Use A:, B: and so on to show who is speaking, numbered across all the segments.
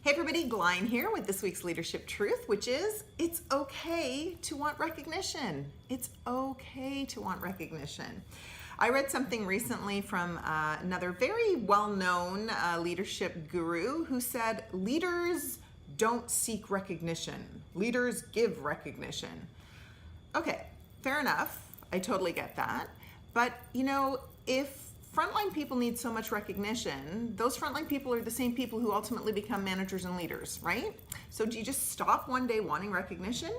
A: Hey everybody, Glyne here with this week's Leadership Truth, which is it's okay to want recognition. It's okay to want recognition. I read something recently from another very well-known leadership guru who said, leaders don't seek recognition. Leaders give recognition. Okay, fair enough. I totally get that. But you know, if frontline people need so much recognition, those frontline people are the same people who ultimately become managers and leaders, right? So do you just stop one day wanting recognition?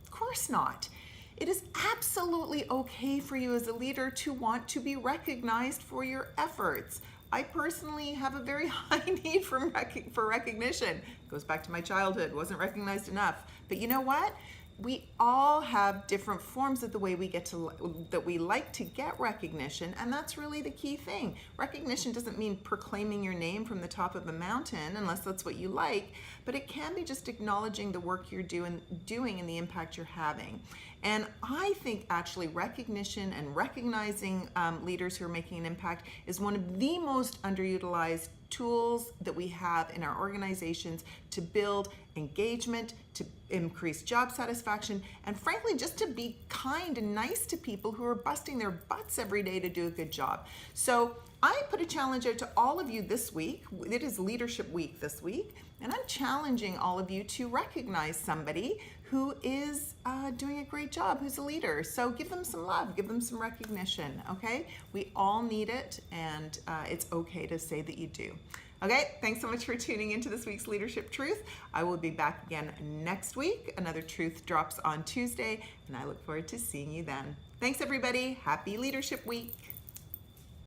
A: Of course not. It is absolutely okay for you as a leader to want to be recognized for your efforts. I personally have a very high need for recognition. It goes back to my childhood, wasn't recognized enough. But you know what? We all have different forms of the way that we like to get recognition, and that's really the key thing. Recognition doesn't mean proclaiming your name from the top of a mountain, unless that's what you like, but it can be just acknowledging the work you're doing and the impact you're having. And I think actually recognition and recognizing leaders who are making an impact is one of the most underutilized tools that we have in our organizations to build engagement, to increase job satisfaction, and frankly, just to be kind and nice to people who are busting their butts every day to do a good job. So I put a challenge out to all of you this week. It is Leadership Week this week, and I'm challenging all of you to recognize somebody who is doing a great job, who's a leader. So give them some love, give them some recognition, okay? We all need it, and it's okay to say that you do. Okay, thanks so much for tuning into this week's Leadership Truth. I will be back again next week. Another truth drops on Tuesday, and I look forward to seeing you then. Thanks everybody, happy Leadership Week.